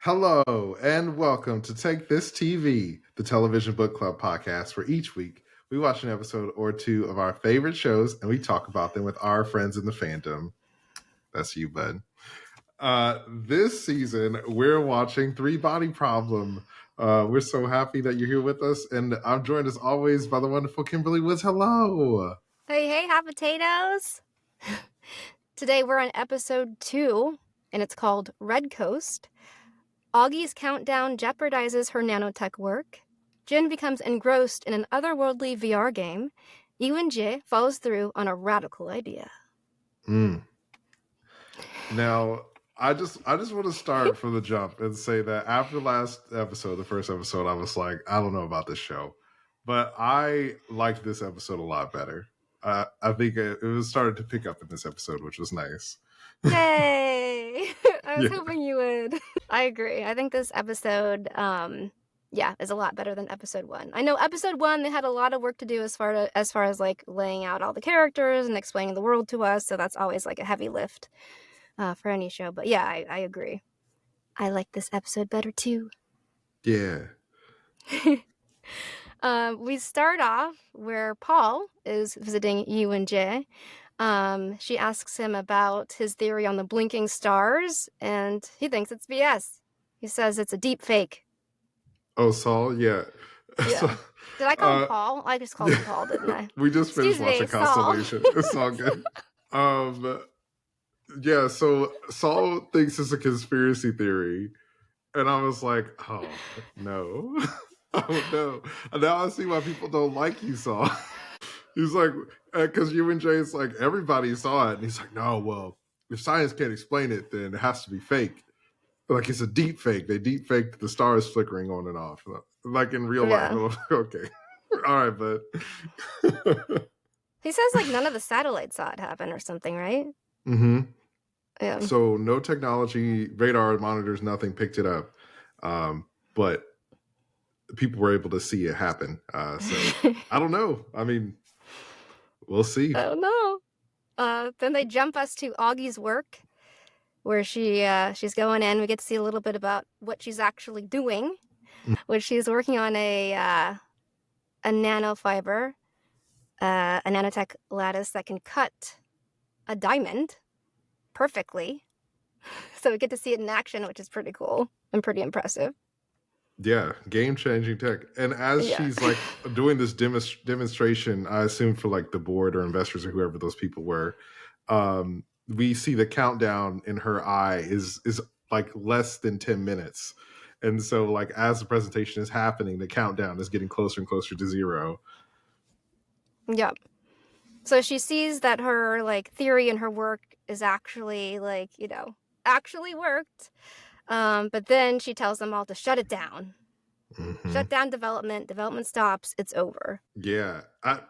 Hello and welcome to Take This TV, the television book club podcast, where each week we watch an episode or two of our favorite shows and we talk about them with our friends in the fandom. That's you, bud. This season, we're watching Three Body Problem. We're so happy that you're here with us, and I'm joined as always by the wonderful Kimberly Woods. Hello. Hey, hot potatoes! Today we're on episode 2, and it's called Red Coast. Augie's countdown jeopardizes her nanotech work. Jin becomes engrossed in an otherworldly VR game. Yun-jae follows through on a radical idea. Now, I just want to start from the jump and say that after last episode, the first episode, I was like, I don't know about this show, but I liked this episode a lot better. I think it was started to pick up in this episode, which was nice. Yay! I was hoping you would. I agree. I think this episode, is a lot better than episode 1. I know episode 1, they had a lot of work to do as far as like laying out all the characters and explaining the world to us. So that's always like a heavy lift for any show. But yeah, I agree. I like this episode better too. Yeah. We start off where Paul is visiting Yun-jae. She asks him about his theory on the blinking stars, and he thinks it's BS. He says it's a deep fake. Oh, Saul? Yeah. So, did I call him Paul? I just called him Paul, didn't I? We just finished watching Constellation. It's all good. Yeah, so Saul thinks it's a conspiracy theory, and I was like, oh, no. Oh, no. And now I see why people don't like you, Saul. He's like, because Yun-jae is like, everybody saw it. And he's like, no, well, if science can't explain it, then it has to be fake. Like, it's a deep fake. They deep faked the stars flickering on and off. Like in real life. Okay. All right, but. He says, like, none of the satellites saw it happen or something, right? Mm-hmm. Yeah. So no technology, radar, monitors, nothing picked it up. But people were able to see it happen. So I don't know. I mean, we'll see. I don't know. Then they jump us to Augie's work, where she's going in. We get to see a little bit about what she's actually doing, which she's working on a nanofiber, a nanotech lattice that can cut a diamond perfectly. So we get to see it in action, which is pretty cool and pretty impressive. Yeah, game-changing tech. And as she's like doing this demonstration, I assume for like the board or investors or whoever those people were, we see the countdown in her eye is like less than 10 minutes. And so like as the presentation is happening, the countdown is getting closer and closer to 0. Yep. So she sees that her like theory and her work is actually like, actually worked. But then she tells them all to shut it down. Mm-hmm. Shut down development. Development stops. It's over. Yeah. I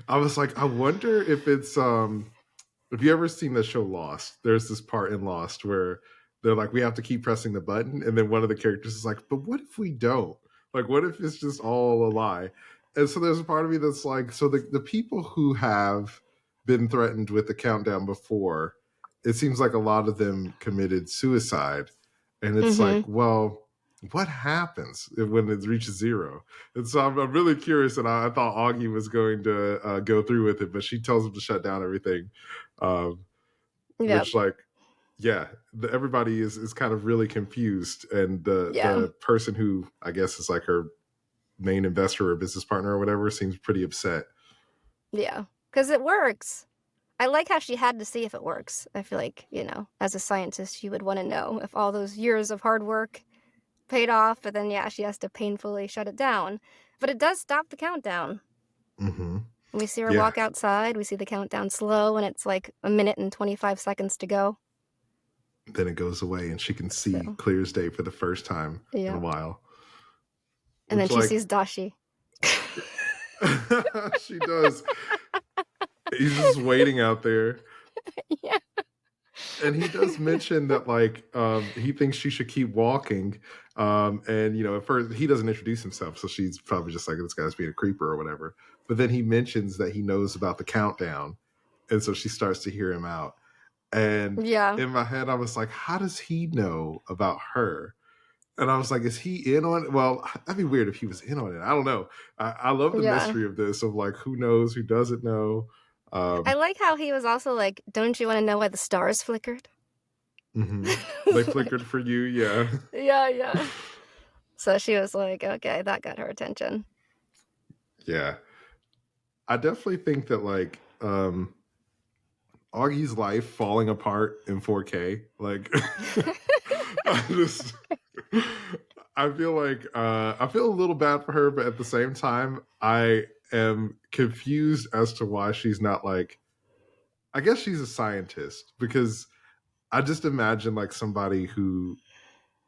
was like, I wonder if it's, have you ever seen the show Lost? There's this part in Lost where they're like, we have to keep pressing the button. And then one of the characters is like, but what if we don't? Like, what if it's just all a lie? And so there's a part of me that's like, so the people who have been threatened with the countdown before, it seems like a lot of them committed suicide. And it's like, well, what happens when it reaches 0? And so I'm really curious, and I thought Augie was going to go through with it, but she tells him to shut down everything. Which, like, everybody is kind of really confused. And the person who, I guess, is like her main investor or business partner or whatever seems pretty upset. Yeah, because it works. I like how she had to see if it works. I feel like, as a scientist, she would want to know if all those years of hard work paid off, but then, she has to painfully shut it down. But it does stop the countdown. Mm-hmm. We see her walk outside. We see the countdown slow, and it's like 1 minute and 25 seconds to go. Then it goes away, and she can see clear as day for the first time in a while. And then she sees Dashi. She does. He's just waiting out there. Yeah. And he does mention that, like, he thinks she should keep walking. And, at first, he doesn't introduce himself. So she's probably just like, this guy's being a creeper or whatever. But then he mentions that he knows about the countdown. And so she starts to hear him out. And Yeah. in my head, I was like, how does he know about her? And I was like, is he in on it? Well, that'd be weird if he was in on it. I don't know. I love the Yeah. mystery of this, of like, who knows, who doesn't know. I like how he was also like, don't you want to know why the stars flickered? They flickered for you, yeah. Yeah. So she was like, okay, that got her attention. Yeah. I definitely think that like Augie's life falling apart in 4K, like I feel like I feel a little bad for her, but at the same time, I am confused as to why she's not like, I guess she's a scientist, because I just imagine like somebody who,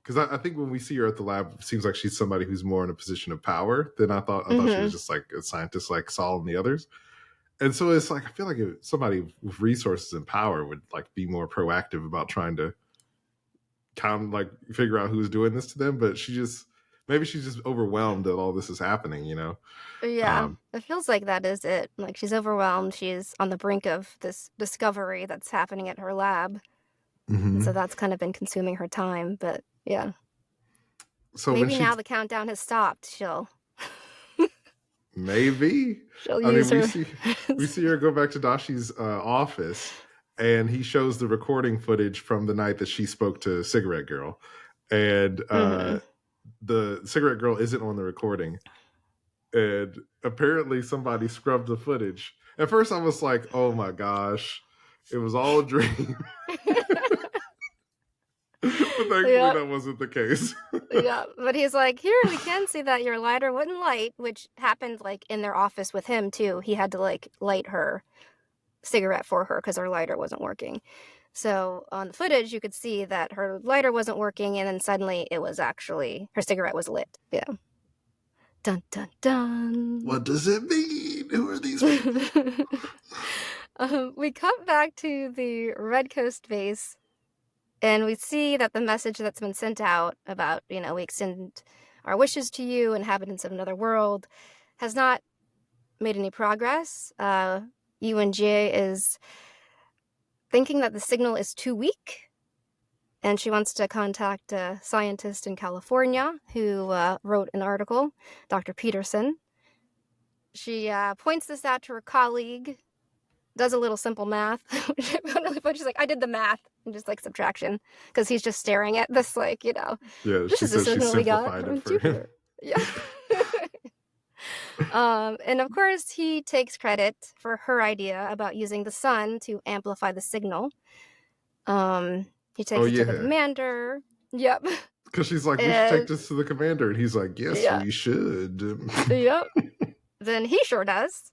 because I think when we see her at the lab, it seems like she's somebody who's more in a position of power than I thought. I thought she was just like a scientist like Saul and the others. And so it's like, I feel like if somebody with resources and power would like be more proactive about trying to kind of like figure out who's doing this to them. But maybe she's just overwhelmed that all this is happening, you know? Yeah, it feels like that is it. Like she's overwhelmed. She's on the brink of this discovery that's happening at her lab. And so that's kind of been consuming her time. But yeah. So maybe now the countdown has stopped. Maybe. She'll use her. We see her go back to Dashi's office, and he shows the recording footage from the night that she spoke to Cigarette Girl. And the Cigarette Girl isn't on the recording. And apparently somebody scrubbed the footage. At first I was like, oh my gosh, it was all a dream. But thankfully that wasn't the case. Yeah, but he's like, here, we can see that your lighter wouldn't light, which happened like in their office with him too. He had to like light her cigarette for her because her lighter wasn't working. So on the footage, you could see that her lighter wasn't working, and then suddenly it was actually, her cigarette was lit. Yeah. Dun, dun, dun. What does it mean? Who are these people? We cut back to the Red Coast base, and we see that the message that's been sent out about, we extend our wishes to you, inhabitants of another world, has not made any progress. UNJ is thinking that the signal is too weak, and she wants to contact a scientist in California who wrote an article, Dr. Peterson. She points this out to her colleague, does a little simple math. She's like, I did the math, and just like subtraction, because he's just staring at this, like, Yeah, this is the signal we got from Jupiter. Yeah. And of course, he takes credit for her idea about using the sun to amplify the signal. He takes it to the commander. Yep. Because she's like, we should take this to the commander. And he's like, yes, we should. Yep. Then he sure does.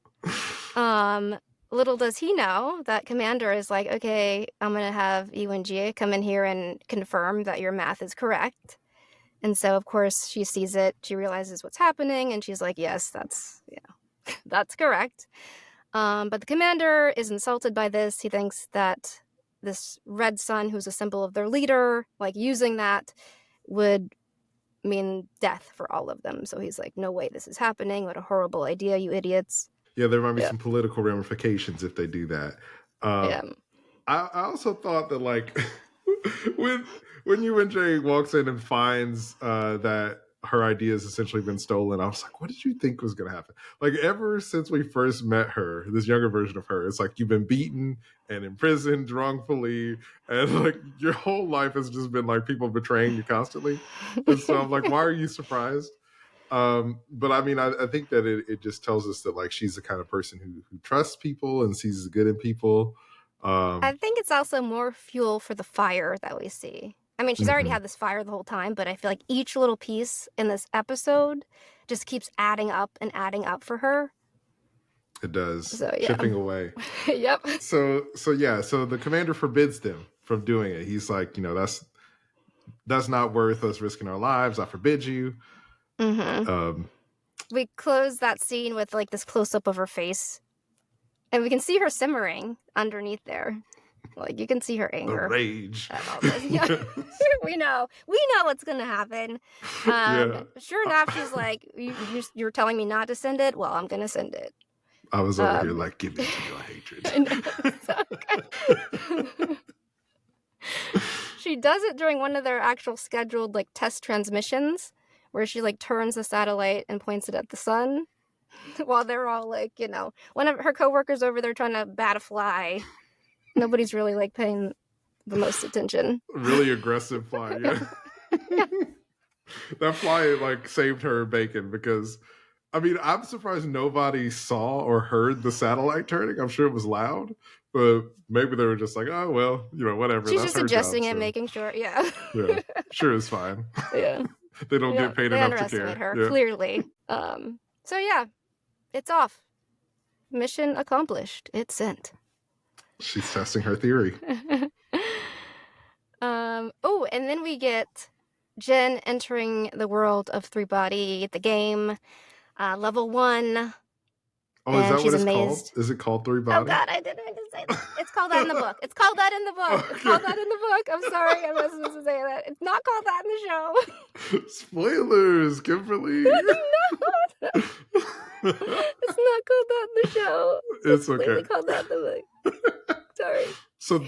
Little does he know that commander is like, okay, I'm going to have UNGA come in here and confirm that your math is correct. And so, of course, she sees it. She realizes what's happening. And she's like, yes, that's correct. But the commander is insulted by this. He thinks that this red sun, who's a symbol of their leader, like using that would mean death for all of them. So he's like, no way this is happening. What a horrible idea, you idiots. Yeah, there might be some political ramifications if they do that. I also thought that, like, when UNJ walks in and finds that her idea has essentially been stolen, I was like, what did you think was going to happen? Like, ever since we first met her, this younger version of her, it's like you've been beaten and imprisoned wrongfully, and like your whole life has just been like people betraying you constantly. And so I'm like, why are you surprised? But I mean, I think that it just tells us that like she's the kind of person who trusts people and sees the good in people. I think it's also more fuel for the fire that we see. I mean, she's already had this fire the whole time, but I feel like each little piece in this episode just keeps adding up and adding up for her. It does. So, chipping away. Yep. So the commander forbids them from doing it. He's like, that's not worth us risking our lives. I forbid you. We close that scene with like this close up of her face, and we can see her simmering underneath there. Like you can see her anger, the rage. Yeah. we know what's gonna happen. Sure enough, she's like, "You're telling me not to send it. Well, I'm gonna send it." I was over here like, give me your hatred. She does it during one of their actual scheduled like test transmissions, where she like turns the satellite and points it at the sun, while they're all like, one of her coworkers over there trying to bat a fly. Nobody's really like paying the most attention. Really aggressive fly, yeah. That fly like saved her bacon because, I mean, I'm surprised nobody saw or heard the satellite turning. I'm sure it was loud, but maybe they were just like, oh well, whatever. She's That's just her adjusting job, it, so. making sure. Yeah. Yeah, sure, it's fine. Yeah. They don't get paid they enough to underestimate care. her Yeah. clearly. So yeah, it's off. Mission accomplished. It's sent. She's testing her theory. Oh, and then we get Jen entering the world of Three Body, the game, level 1. Oh, is that she's what it's amazed. called? Is it called Three Oh Body? God, I didn't mean to say that. It's called that in the book. It's called that in the book. Okay. It's called that in the book. I'm sorry, I wasn't supposed to say that. It's not called that in the show. Spoilers, Kimberly. No, it's not called that in the show. It's okay. It's called that in the book. Sorry. So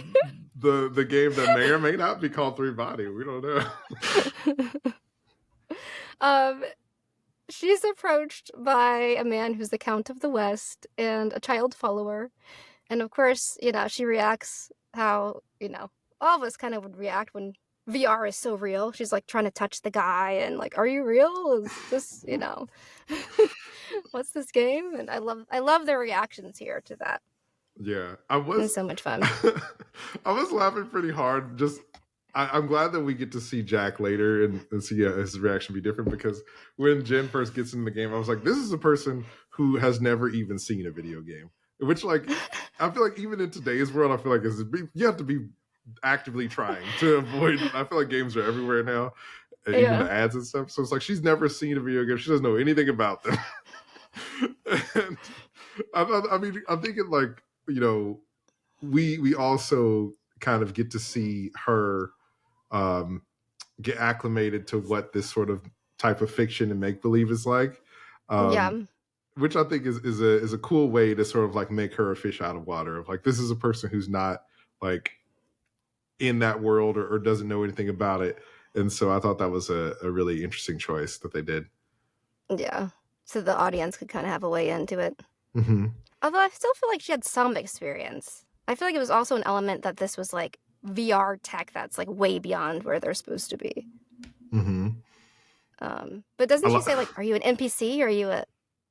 the game that may or may not be called Three Body, we don't know. She's approached by a man who's the Count of the West and a child follower. And of course, she reacts how, all of us kind of would react when VR is so real. She's like trying to touch the guy and like, are you real? Is this, what's this game? And I love their reactions here to that. Yeah, It's so much fun. I was laughing pretty hard. Just, I'm glad that we get to see Jack later and see his reaction be different, because when Jen first gets into the game, I was like, this is a person who has never even seen a video game. Which, like, I feel like even in today's world, I feel like you have to be actively trying to avoid. I feel like games are everywhere now, even the ads and stuff. So it's like she's never seen a video game. She doesn't know anything about them. And I'm thinking like, we also kind of get to see her get acclimated to what this sort of type of fiction and make believe is like. Which I think is a cool way to sort of like make her a fish out of water. Of like, this is a person who's not like in that world or doesn't know anything about it. And so I thought that was a really interesting choice that they did. Yeah. So the audience could kind of have a way into it. Mm-hmm. Although I still feel like she had some experience. I feel like it was also an element that this was like VR tech that's like way beyond where they're supposed to be. Mm-hmm. But doesn't she say like, are you an NPC or are you a...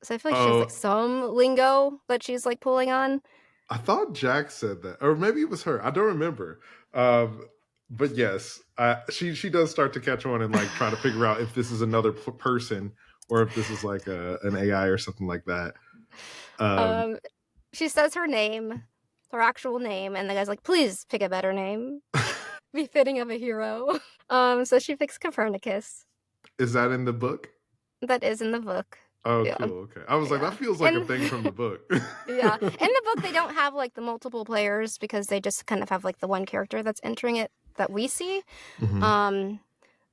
So I feel like she has like some lingo that she's like pulling on. I thought Jack said that, or maybe it was her. I don't remember. But yes, she does start to catch on and like try to figure out if this is another person or if this is like an AI or something like that. She says her name, her actual name, and the guy's like, please pick a better name. Befitting of a hero. So she picks Copernicus. Is that in the book? That is in the book. Oh, yeah. Cool. Okay. I was like, that feels like a thing from the book. Yeah. In the book, they don't have like the multiple players because they just kind of have like the one character that's entering it that we see. Mm-hmm.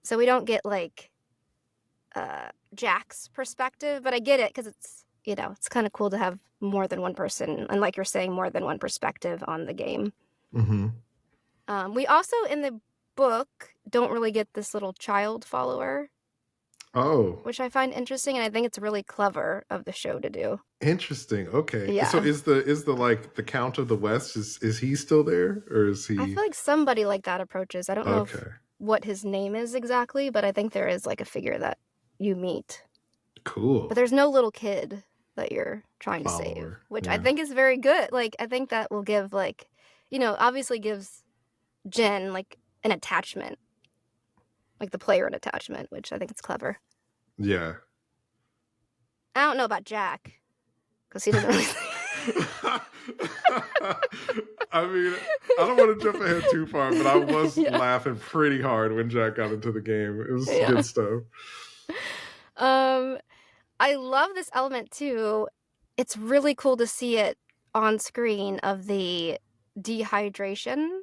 So we don't get like Jack's perspective, but I get it because it's, it's kind of cool to have more than one person. And like you're saying, more than one perspective on the game. Mm-hmm. We also, in the book, don't really get this little child follower. Oh. Which I find interesting, and I think it's really clever of the show to do. Interesting. Okay. Yeah. So is the like the Count of the West, is he still there, or is he? I feel like somebody like that approaches. I don't know what his name is exactly, but I think there is like a figure that you meet. Cool. But there's no little kid that you're trying to save, which I think is very good. Like, I think that will give like, obviously gives Jen like an attachment. Like the player an attachment, which I think is clever. Yeah. I don't know about Jack, because he doesn't really... I mean, I don't want to jump ahead too far, but I was laughing pretty hard when Jack got into the game. It was good stuff. I love this element too. It's really cool to see it on screen of the dehydration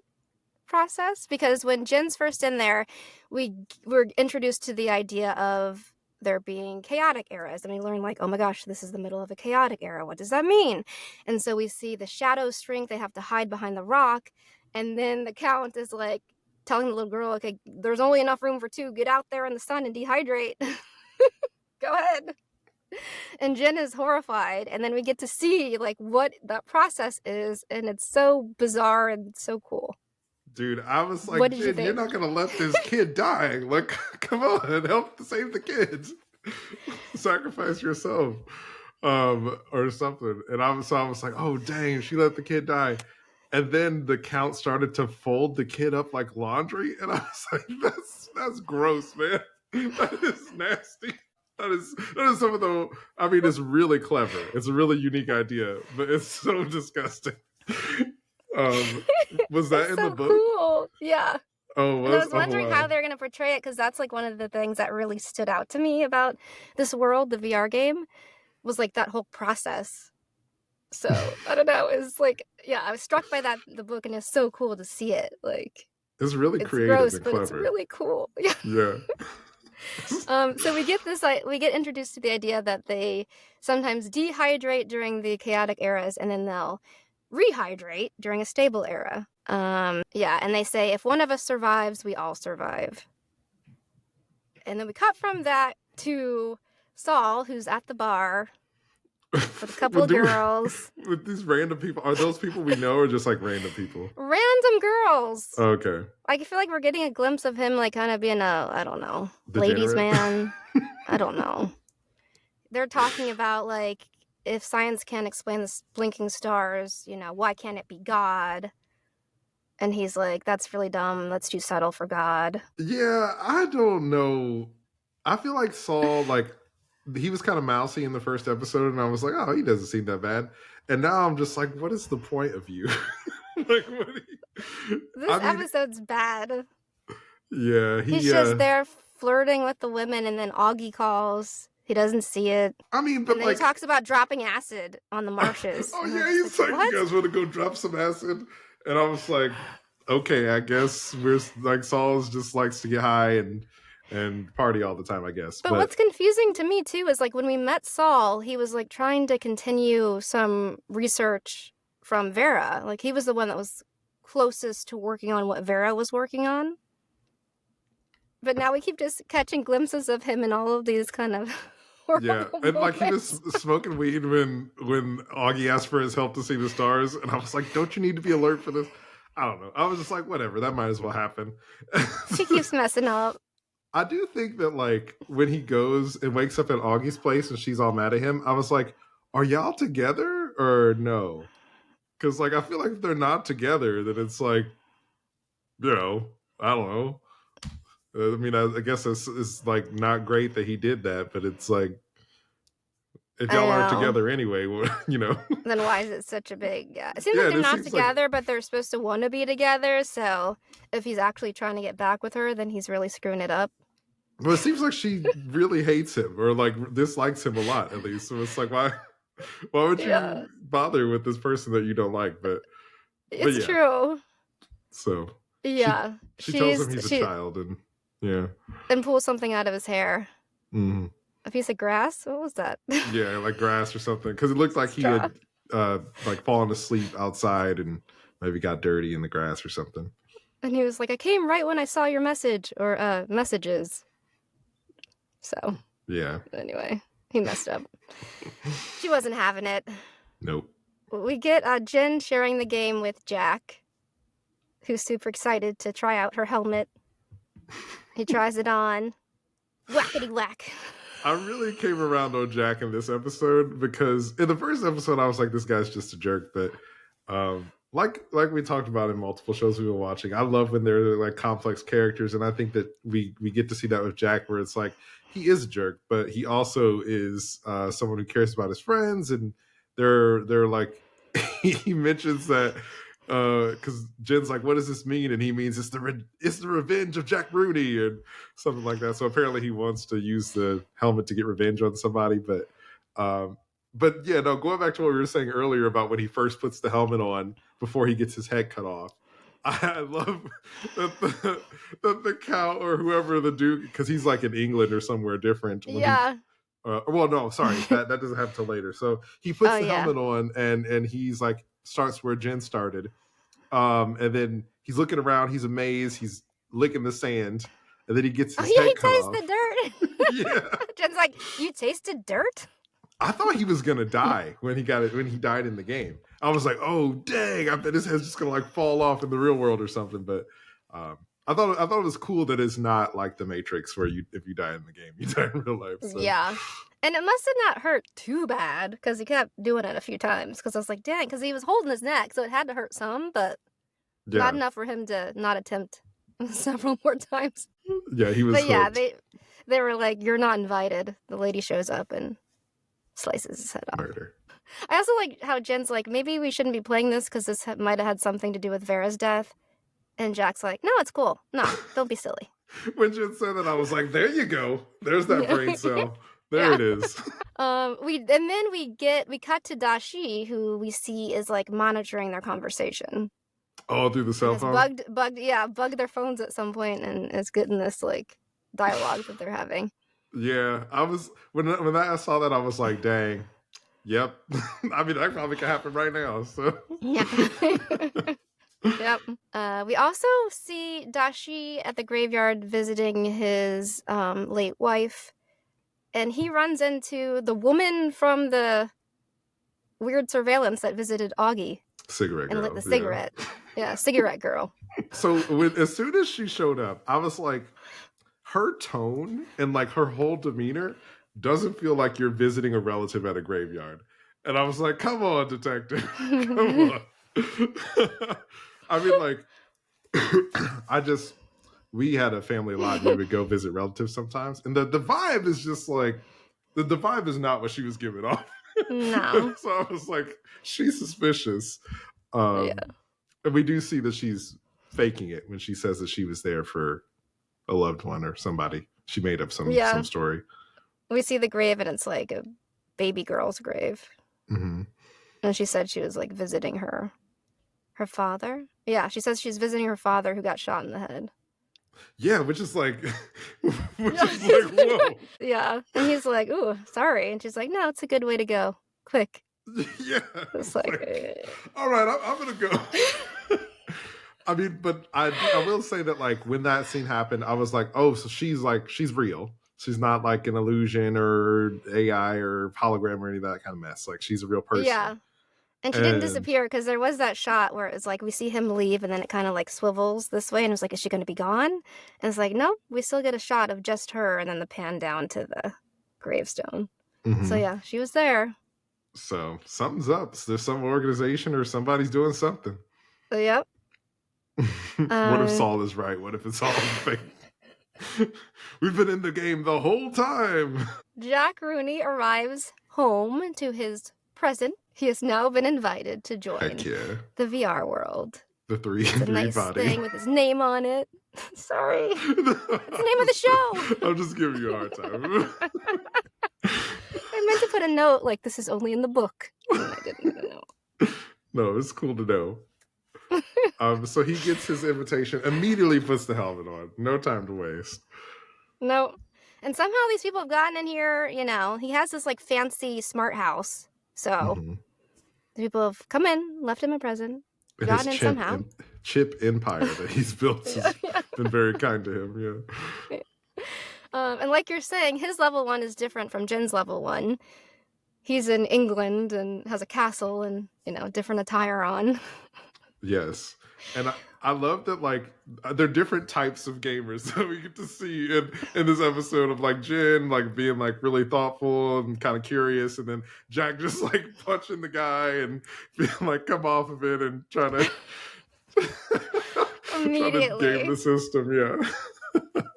process, because when Jen's first in there, we were introduced to the idea of there being chaotic eras, and we learn like, oh my gosh, this is the middle of a chaotic era. What does that mean? And so we see the shadows shrink. They have to hide behind the rock, and then the Count is like telling the little girl, okay, there's only enough room for 2. Get out there in the sun and dehydrate. Go ahead. And Jen is horrified, and then we get to see like what that process is, and it's so bizarre and so cool. Dude, I was What like, did you Jen, you're think? not gonna let this kid die. Like, come on, help save the kids. Sacrifice yourself. Or something. And I was like, oh dang, she let the kid die. And then the count started to fold the kid up like laundry, and I was like, that's gross, man. That is nasty. That is some of the. I mean, it's really clever. It's a really unique idea, but it's so disgusting. Was that It's in so the book? cool. Yeah. Oh, And I was wondering wow. how they're going to portray it, because that's like one of the things that really stood out to me about this world, the VR game, was like that whole process. So I don't know. It's like, yeah, I was struck by the book, and it's so cool to see it. Like, it's really it's creative gross, and but clever. it's really cool. Yeah. Yeah. So we get introduced to the idea that they sometimes dehydrate during the chaotic eras, and then they'll rehydrate during a stable era. Yeah, and they say if one of us survives, we all survive. And then we cut from that to Saul, who's at the bar with a couple of girls. With these random people, are those people we know or just like random people? Random girls. Okay. I feel like we're getting a glimpse of him, like kind of being I don't know, ladies' Degenerate? man. I don't know. They're talking about like, if science can't explain the blinking stars, why can't it be God? And he's like, that's really dumb. That's too subtle for God. Yeah, I don't know. I feel like Saul, like, he was kind of mousy in the first episode, and I was like, oh, he doesn't seem that bad. And now I'm just like, what is the point of you? Like, what This episode's bad. Yeah, he's just there flirting with the women, and then Augie calls. He doesn't see it. I mean, but and then he talks about dropping acid on the marshes. Oh yeah, he's like, you guys want to go drop some acid? And I was like, okay, I guess we're like, Saul's just likes to get high and party all the time, I guess. But what's confusing to me too is like, when we met Saul, he was like trying to continue some research from Vera. Like, he was the one that was closest to working on what Vera was working on. But now we keep just catching glimpses of him in all of these kind of yeah, and like, he was smoking weed when Augie asked for his help to see the stars, and I was like, don't you need to be alert for this? I don't know. I was just like, whatever, that might as well happen. He keeps messing up. I do think that, like, when he goes and wakes up at Augie's place and she's all mad at him, I was like, are y'all together or no? Because, like, I feel like if they're not together, then it's like, I don't know. I mean, I guess it's like not great that he did that, but it's like, if y'all aren't together anyway, then why is it such a big? It seems like they're not together, but they're supposed to want to be together. So if he's actually trying to get back with her, then he's really screwing it up. Well, it seems like she really hates him, or like dislikes him a lot, at least. So it's like, why would you bother with this person that you don't like? But it's true. So yeah, she tells him he's a child, and pulls something out of his hair. Mm-hmm. A piece of grass? What was that? Yeah, like grass or something. Because it looked like he had like fallen asleep outside and maybe got dirty in the grass or something. And he was like, I came right when I saw your message, or messages. So yeah. Anyway, he messed up. She wasn't having it. Nope. We get Jen sharing the game with Jack, who's super excited to try out her helmet. He tries it on. Whackety whack. I really came around on Jack in this episode, because in the first episode I was like, this guy's just a jerk. But like we talked about in multiple shows we were watching, I love when they're like complex characters, and I think that we get to see that with Jack, where it's like, he is a jerk, but he also is someone who cares about his friends, and they're like, he mentions that because Jen's like, what does this mean? And he means it's the revenge of Jack Rudy, and something like that. So apparently he wants to use the helmet to get revenge on somebody. But yeah, no, going back to what we were saying earlier about when he first puts the helmet on before he gets his head cut off, I love that the cow, or whoever the dude, because he's like in England or somewhere different. Yeah. Well, no, sorry, that doesn't happen till later. So he puts the helmet on, and he's like, starts where Jen started, and then he's looking around, he's amazed, he's licking the sand, and then he gets Oh his yeah, head he cut tastes off. the dirt. Yeah. Jen's like, you tasted dirt? I thought he was gonna die when he died in the game. I was like, oh dang, I bet his head's just gonna like fall off in the real world or something. But I thought it was cool that it's not like the Matrix where if you die in the game, you die in real life. So. Yeah. And it must have not hurt too bad because he kept doing it a few times. Because I was like, dang, because he was holding his neck, so it had to hurt some, but not enough for him to not attempt several more times. Yeah, he was. But yeah, they were like, you're not invited. The lady shows up and slices his head off. Murder. I also like how Jen's like, maybe we shouldn't be playing this because this might have had something to do with Vera's death. And Jack's like, no, it's cool. No, don't be silly. When Jen said that, I was like, there you go. There's that brain cell. There it is. We cut to Dashi, who we see is like monitoring their conversation. Oh, through the cell phone? Bugged their phones at some point and is getting this like dialogue that they're having. Yeah, I was when I saw that, I was like, dang. Yep. I mean, that probably could happen right now. So yeah. Yep. We also see Dashi at the graveyard visiting his late wife, and he runs into the woman from the weird surveillance that visited Augie. Cigarette girl. And lit the cigarette. Yeah, cigarette girl. So as soon as she showed up, I was like, her tone and like her whole demeanor doesn't feel like you're visiting a relative at a graveyard. And I was like, come on, detective. Come on. I mean, like, we had a family lot. We would go visit relatives sometimes. And the vibe is just like, the vibe is not what she was giving off. No. So I was like, she's suspicious. And we do see that she's faking it when she says that she was there for a loved one or somebody. She made up some story. We see the grave and it's like a baby girl's grave. Mm-hmm. And she said she was like visiting her father. Yeah, she says she's visiting her father who got shot in the head. Yeah, which is like, whoa. Yeah, and he's like, ooh, sorry. And she's like, no, it's a good way to go. Quick. Yeah. It's like all right, I'm going to go. I mean, but I will say that like when that scene happened, I was like, oh, so she's real. She's not like an illusion or AI or hologram or any of that kind of mess. Like she's a real person. Yeah. And she didn't disappear because there was that shot where it was like we see him leave and then it kind of like swivels this way and it was like, is she going to be gone? And it's like, nope, we still get a shot of just her and then the pan down to the gravestone. Mm-hmm. So yeah, she was there. So something's up. There's some organization or somebody's doing something. Yep. What if Saul is right? What if it's all fake? We've been in the game the whole time. Jack Rooney arrives home to his present. He has now been invited to join the VR world. The three nice body thing with his name on it. Sorry, it's the name of the show. I'm just giving you a hard time. I meant to put a note like this is only in the book, and I didn't put a note. No, it's cool to know. So he gets his invitation, immediately puts the helmet on. No time to waste. No. And somehow these people have gotten in here, you know, he has this like fancy smart house. So the people have come in, left him a present, gotten in somehow. Chip empire that he's built has been very kind to him, yeah. And like you're saying, his level 1 is different from Jen's level 1. He's in England and has a castle and, you know, different attire on. Yes. And I love that, like, they're different types of gamers that we get to see in this episode of, like, Jen, like, being, like, really thoughtful and kind of curious, and then Jack just, like, punching the guy and being, like, come off of it and trying to... Immediately. Game the system, yeah.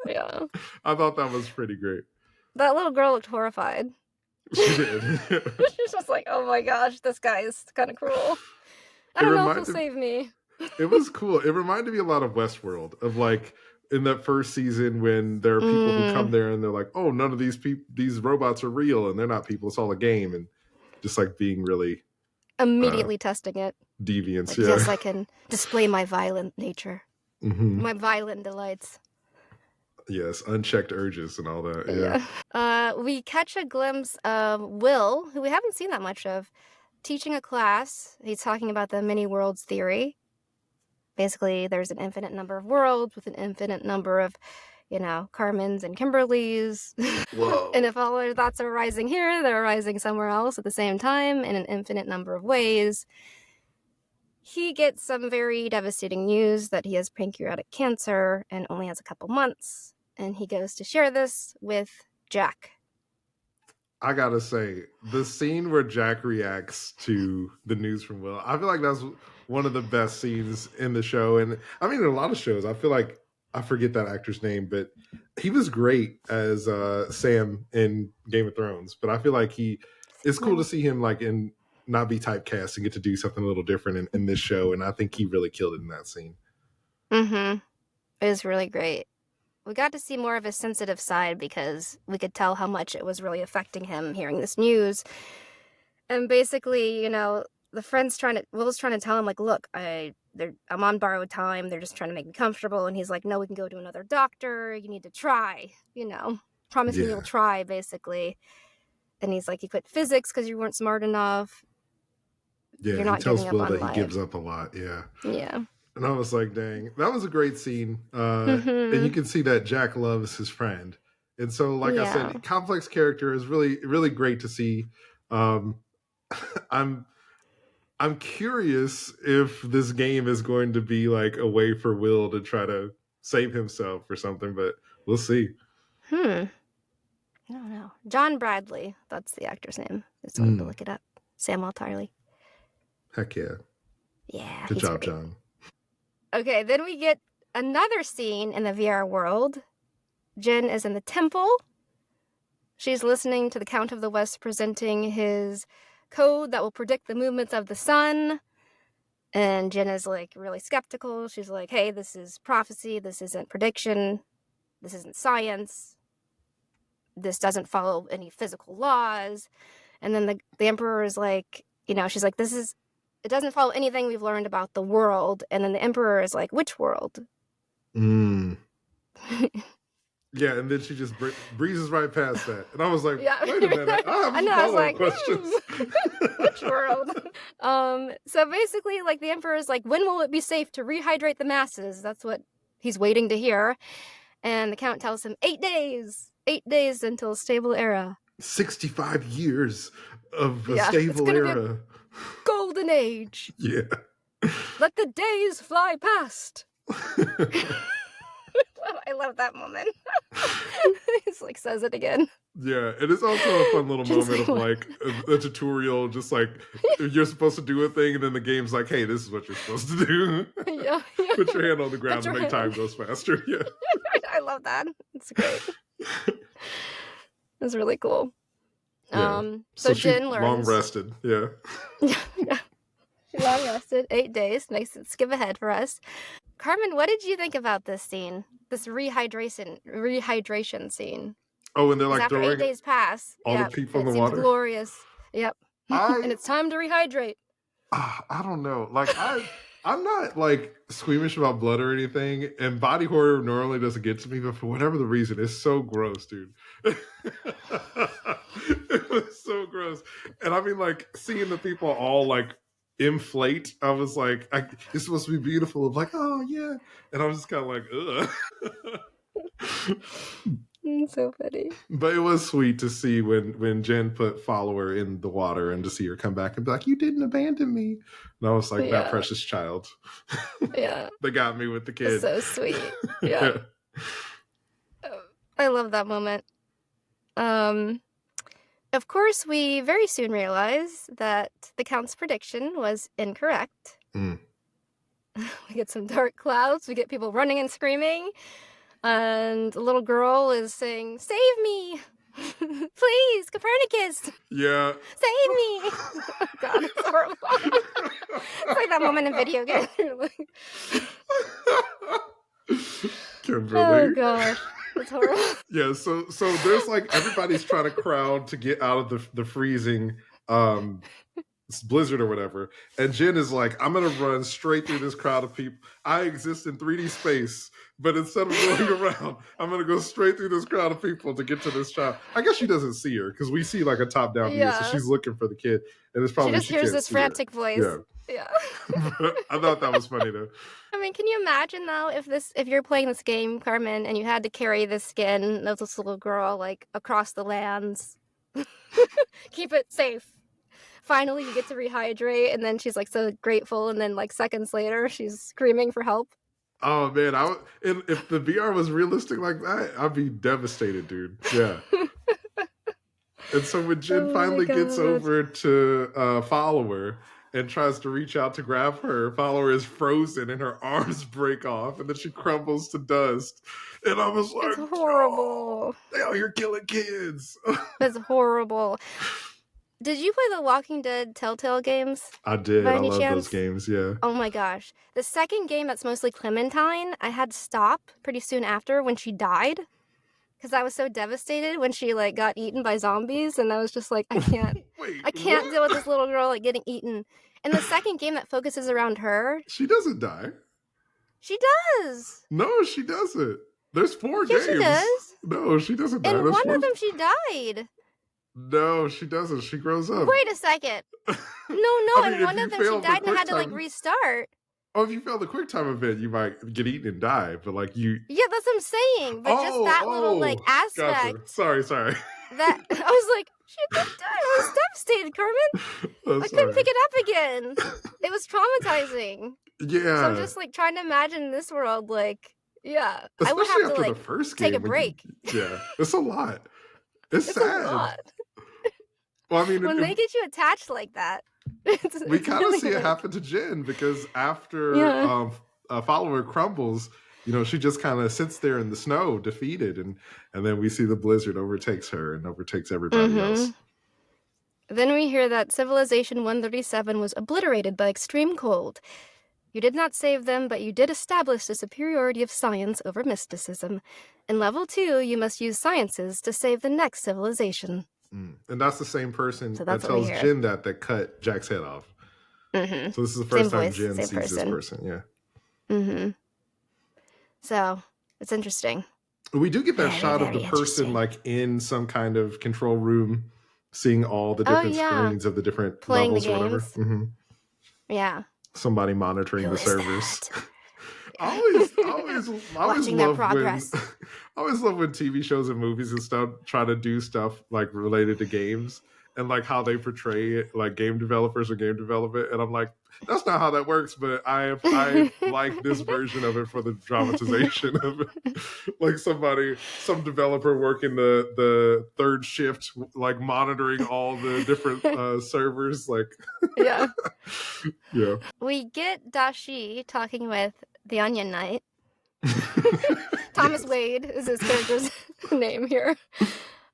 Yeah. I thought that was pretty great. That little girl looked horrified. She did. She's just like, oh my gosh, this guy is kind of cruel. I don't know if he'll save me. It was cool. It reminded me a lot of Westworld, of like in that first season when there are people who come there and they're like, oh, none of these robots are real and they're not people, it's all a game, and just like being really immediately testing it. Deviance, like, yes, I can display my violent nature. My violent delights. Yes, unchecked urges and all that. Yeah. We catch a glimpse of Will, who we haven't seen that much of, teaching a class. He's talking about the many worlds theory. basically there's an infinite number of worlds with an infinite number of, Carmens and Kimberlys. Whoa. And if all our thoughts are arising here, they're arising somewhere else at the same time in an infinite number of ways. He gets some very devastating news that he has pancreatic cancer and only has a couple months. And he goes to share this with Jack. I gotta say, the scene where Jack reacts to the news from Will, I feel like that's one of the best scenes in the show. And I mean, in a lot of shows, I feel like I forget that actor's name, but he was great as Sam in Game of Thrones. But I feel like it's cool to see him like in not be typecast and get to do something a little different in this show. And I think he really killed it in that scene. Mm-hmm. It was really great. We got to see more of his sensitive side because we could tell how much it was really affecting him hearing this news. And basically, the friend's Will's trying to tell him, like, look, I'm on borrowed time. They're just trying to make me comfortable. And he's like, no, we can go to another doctor. You need to try, promise me you'll try, basically. And he's like, you quit physics because you weren't smart enough. Yeah, You're not he tells giving Will up on that life. he gives up a lot. Yeah. Yeah. And I was like, dang, that was a great scene. And you can see that Jack loves his friend. And so, like I said, complex character is really, really great to see. I'm curious if this game is going to be like a way for Will to try to save himself or something, but we'll see. I don't know. John Bradley, that's the actor's name. Just wanted to look it up. Samuel Tarly. Heck yeah. Yeah. Good job, John. Okay, then we get another scene in the VR world. Jin is in the temple. She's listening to the Count of the West presenting his code that will predict the movements of the sun. And Jin is like really skeptical. She's like, hey, this is prophecy. This isn't prediction. This isn't science. This doesn't follow any physical laws. And then the Emperor is like, she's like, it doesn't follow anything we've learned about the world. And then the Emperor is like, which world? Yeah, and then she just breezes right past that. And I was like, wait a minute, I have follow-up questions. Which world? So basically, like, the Emperor is like, when will it be safe to rehydrate the masses? That's what he's waiting to hear. And the Count tells him 8 days. 8 days until a stable era. 65 years of a stable era. Golden age. Yeah. Let the days fly past. I love that moment. He's like, says it again. Yeah, it is also a fun little moment of like a tutorial, just like you're supposed to do a thing, and then the game's like, hey, this is what you're supposed to do. Yeah. Put your hand on the ground to make time goes faster. Yeah. I love that. It's great. It's really cool. Yeah. So Jin learns. Long rested. Yeah. Yeah. She long rested. 8 days. Makes it skip ahead for us. Carmen, what did you think about this scene? This rehydration scene. Oh, and they're like after 8 days pass. All the people in the water. Glorious. Yep. And it's time to rehydrate. I don't know. Like I'm not like squeamish about blood or anything, and body horror normally doesn't get to me, but for whatever the reason, it's so gross, dude. It was so gross. And I mean, like, seeing the people all like inflate, I was like, it's supposed to be beautiful. I'm like, oh yeah. And I was just kind of like, ugh. So funny. But it was sweet to see when Jen put follower in the water and to see her come back and be like, you didn't abandon me. And I was like, that precious child. Yeah. They got me with the kid. So sweet. Yeah. I love that moment. Of course, we very soon realize that the Count's prediction was incorrect. We get some dark clouds. We get people running and screaming. And a little girl is saying, save me! Please, Copernicus! Yeah. Save me! Oh, God, it's horrible. It's like that moment in video games. Kimberly. Oh, gosh. It's horrible. Yeah, so there's like everybody's trying to crowd to get out of the freezing blizzard or whatever. And Jen is like, I'm going to run straight through this crowd of people. I exist in 3D space, but instead of going around, I'm going to go straight through this crowd of people to get to this child. I guess she doesn't see her because we see like a top-down view, so she's looking for the kid. And it's probably she just hears this frantic voice. Yeah. Yeah. I thought that was funny though. I mean, can you imagine though if you're playing this game, Carmen, and you had to carry the skin of this little girl like across the lands, keep it safe. Finally, you get to rehydrate, and then she's like so grateful, and then like seconds later, she's screaming for help. Oh man, if the VR was realistic like that, I'd be devastated, dude. Yeah. And so when Jin finally gets over to Follower and tries to reach out to grab her, Follower is frozen and her arms break off, and then she crumbles to dust. And I was like, it's horrible. They out here killing kids. It's horrible. Did you play the Walking Dead Telltale games? I did. I love those games, yeah. Oh my gosh. The second game that's mostly Clementine, I had to stop pretty soon after when she died. Because I was so devastated when she like got eaten by zombies, and I was just like, I can't deal with this little girl like getting eaten. And the second game that focuses around her, she doesn't die. She does. No, she doesn't. There's 4 games. She does. No, she doesn't die. In one of them, she died. No, she doesn't. She grows up. Wait a second. No. In one of them, she died and had to like restart. Oh, if you fail the quick time event, you might get eaten and die. But like you, yeah, that's what I'm saying. But just that little like aspect. Gotcha. Sorry. That I was like, she didn't die. I was devastated, Carmen. I couldn't pick it up again. It was traumatizing. Yeah. So I'm just like trying to imagine this world. Like, yeah, especially I would have after to like the first take game, a break. Yeah, it's a lot. It's sad. A lot. Well, I mean, when they get you attached like that. We kind of see it happen to Jen because after a follower crumbles, she just kind of sits there in the snow, defeated, and then we see the blizzard overtakes her and overtakes everybody else. Then we hear that Civilization 137 was obliterated by extreme cold. You did not save them, but you did establish the superiority of science over mysticism. In level 2, you must use sciences to save the next civilization. And that's the same person that tells Jin that cut Jack's head off. Mm-hmm. So this is the first time Jin sees this person. Yeah. Mm-hmm. So it's interesting. We do get that shot of the person like in some kind of control room, seeing all the different screens of the different playing levels the or whatever. Mm-hmm. Yeah. Somebody monitoring the servers. I always love progress. I always love when TV shows and movies and stuff try to do stuff like related to games and like how they portray it, like game developers or game development. And I'm like, that's not how that works, but I like this version of it for the dramatization of it. Like some developer working the third shift, like monitoring all the different servers. Like, yeah. Yeah. We get Dashi talking with the Onion Knight. Thomas Wade is his character's name here.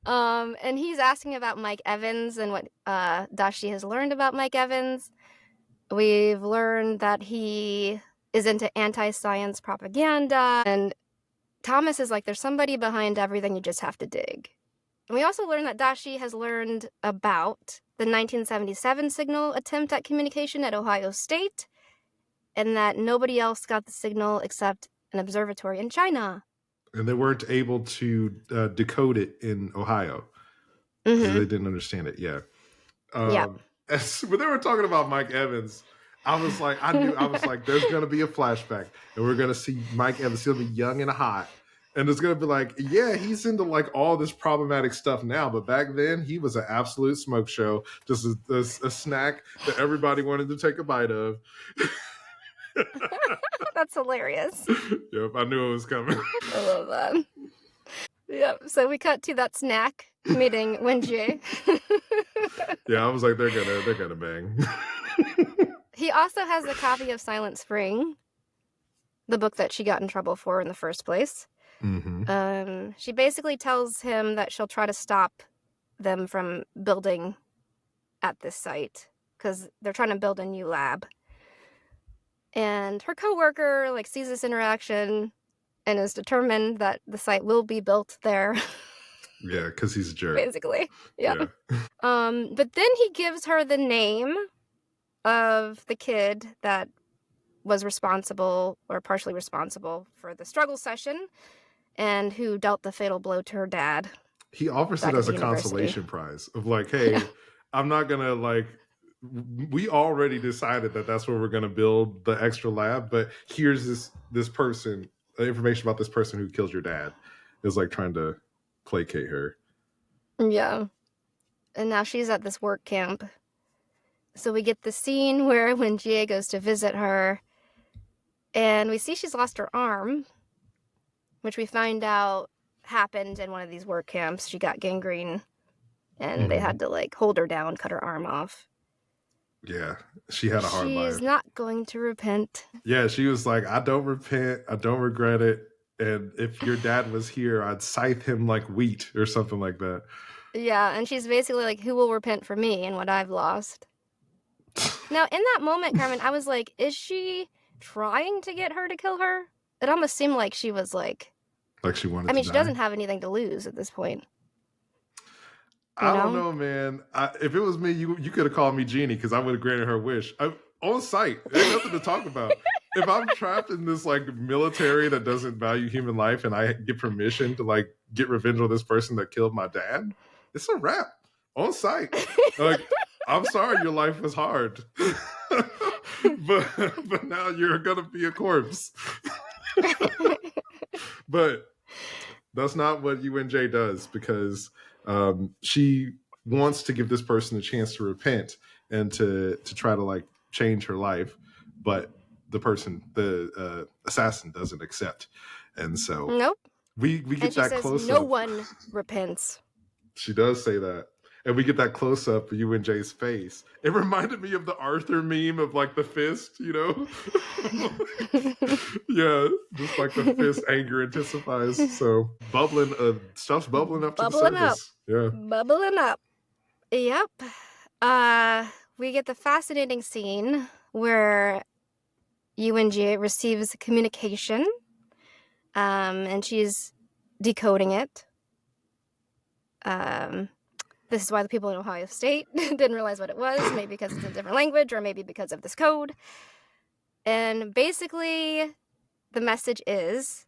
And he's asking about Mike Evans and what Dashi has learned about Mike Evans. We've learned that he is into anti-science propaganda. And Thomas is like, there's somebody behind everything, you just have to dig. And we also learned that Dashi has learned about the 1977 signal attempt at communication at Ohio State, and that nobody else got the signal except an observatory in China. And they weren't able to decode it in Ohio. Mm-hmm. They didn't understand it. Yeah. When they were talking about Mike Evans, I was like, there's going to be a flashback, and we're going to see Mike Evans. He'll be young and hot. And it's going to be like, yeah, he's into like all this problematic stuff now. But back then, he was an absolute smoke show. Just a snack that everybody wanted to take a bite of. That's hilarious. Yep, I knew it was coming. I love that. Yep, so we cut to that snack meeting Wenjie. Yeah, I was like, they're gonna bang. He also has a copy of Silent Spring, the book that she got in trouble for in the first place. Mm-hmm. She basically tells him that she'll try to stop them from building at this site because they're trying to build a new lab. And her coworker like sees this interaction and is determined that the site will be built there. Yeah, because he's a jerk. Basically, yeah. But then he gives her the name of the kid that was responsible or partially responsible for the struggle session and who dealt the fatal blow to her dad. He offers it as a consolation prize of like, hey, I'm not gonna like we already decided that that's where we're going to build the extra lab, but here's this person, information about this person who killed your dad, is like trying to placate her. Yeah. And now she's at this work camp. So we get the scene where when GA goes to visit her, and we see she's lost her arm, which we find out happened in one of these work camps. She got gangrene, and they had to like hold her down, cut her arm off. Yeah, she had a hard life. She's not going to repent. Yeah, she was like, I don't repent, I don't regret it, and if your dad was here, I'd scythe him like wheat or something like that. Yeah, and she's basically like, who will repent for me and what I've lost? Now, in that moment, Carmen, I was like, is she trying to get her to kill her? It almost seemed like she was like she wanted. I mean, to she die. doesn't have anything to lose at this point. I don't know, man. If it was me, you could have called me Genie because I would have granted her wish. On site. There's nothing to talk about. If I'm trapped in this like military that doesn't value human life and I get permission to like get revenge on this person that killed my dad, it's a wrap. On site. Like, I'm sorry your life was hard. but now you're gonna be a corpse. But that's not what UNJ does, because she wants to give this person a chance to repent and to try to like change her life, but the assassin doesn't accept, and so nope. We get that close no up. one repents. She does say that. And we get that close up of UNJ's face. It reminded me of the Arthur meme of like the fist, you know? Yeah, just like the fist anger intensifies. So stuff's bubbling up to the surface. Yeah. Bubbling up. Yep. We get the fascinating scene where UNJ receives communication, and she's decoding it. This is why the people in Ohio State didn't realize what it was, maybe because it's a different language, or maybe because of this code. And basically, the message is,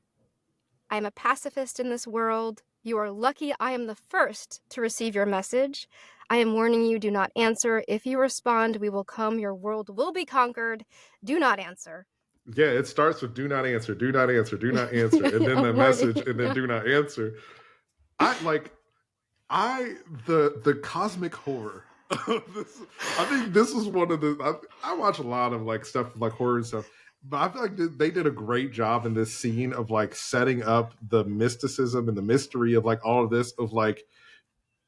I'm a pacifist in this world. You are lucky I am the first to receive your message. I am warning you, do not answer. If you respond, we will come. Your world will be conquered. Do not answer. Yeah, it starts with do not answer, do not answer, do not answer. And then the message, and then do not answer. The cosmic horror of this. I think this is one of the. I watch a lot of like stuff like horror and stuff, but I feel like they did a great job in this scene of like setting up the mysticism and the mystery of like all of this of like,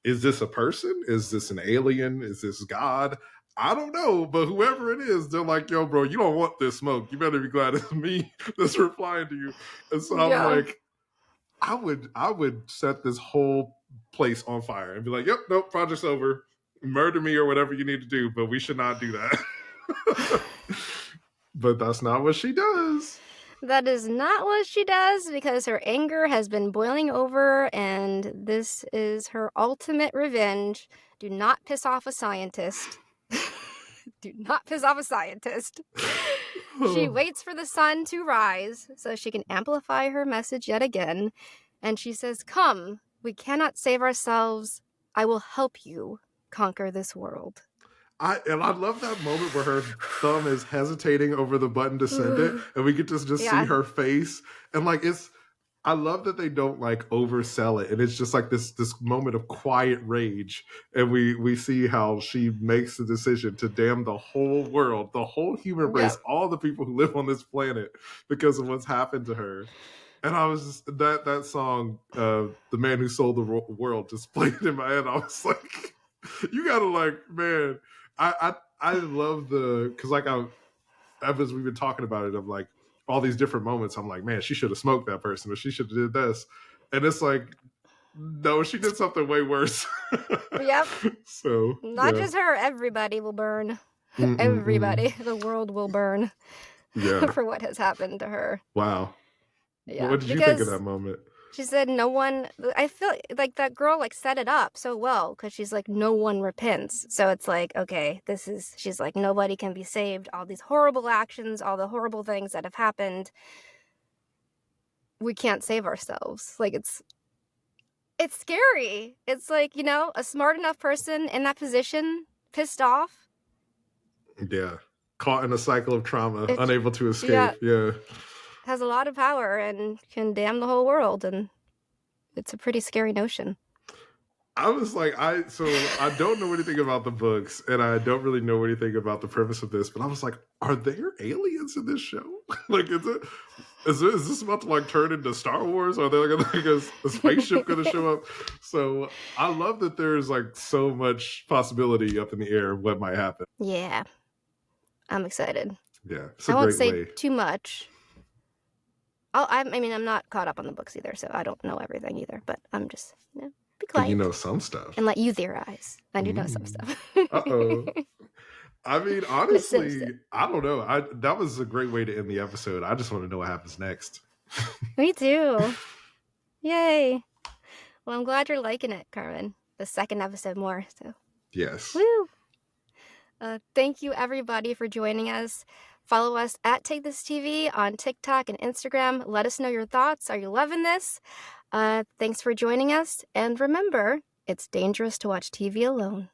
is this a person? Is this an alien? Is this God? I don't know, but whoever it is, they're like, yo, bro, you don't want this smoke. You better be glad it's me that's replying to you. And so I'm like, I would set this whole place on fire and be like, yep, nope, project's over. Murder me or whatever you need to do, but we should not do that. But that's not what she does. That is not what she does, because her anger has been boiling over, and this is her ultimate revenge. Do not piss off a scientist. Do not piss off a scientist. She waits for the sun to rise so she can amplify her message yet again. And she says, come, we cannot save ourselves. I will help you conquer this world. I love that moment where her thumb is hesitating over the button to send it, and we get to just see her face. And like, I love that they don't like oversell it, and it's just like this moment of quiet rage, and we see how she makes the decision to damn the whole world, the whole human race, all the people who live on this planet because of what's happened to her. And I was just, that song, The Man Who Sold the World, just played in my head. I was like, you gotta like, man, I love because like as we've been talking about it, of like all these different moments, I'm like, man, she should have smoked that person, or she should have did this. And it's like, no, she did something way worse. Yep. So not just her, everybody will burn. Everybody. The world will burn. Yeah. For what has happened to her. Wow. Yeah. What did you think of that moment? She said no one, I feel like that girl like set it up so well, because she's like, no one repents. So it's like, okay, she's like, nobody can be saved. All these horrible actions, all the horrible things that have happened, we can't save ourselves. Like, it's scary. It's like, a smart enough person in that position, pissed off, Yeah. Caught in a cycle of trauma, It's unable to escape. Yeah. has a lot of power and can damn the whole world, and it's a pretty scary notion. I was like, I don't know anything about the books, and I don't really know anything about the premise of this, but I was like, are there aliens in this show? Like, is this about to like turn into Star Wars? Are there like a spaceship going to show up? So I love that there's like so much possibility up in the air of what might happen. Yeah, I'm excited. Yeah, it's I a won't great say way. too much. I mean, I'm not caught up on the books either, so I don't know everything either. But I'm just, be But quiet. you know some stuff. And let you theorize. I do know some stuff. Uh-oh. I mean, honestly, I don't know. That was a great way to end the episode. I just want to know what happens next. Me too. Yay. Well, I'm glad you're liking it, Carmen. The second episode more, so. Yes. Woo! Thank you, everybody, for joining us. Follow us at Take This TV on TikTok and Instagram. Let us know your thoughts. Are you loving this? Thanks for joining us. And remember, it's dangerous to watch TV alone.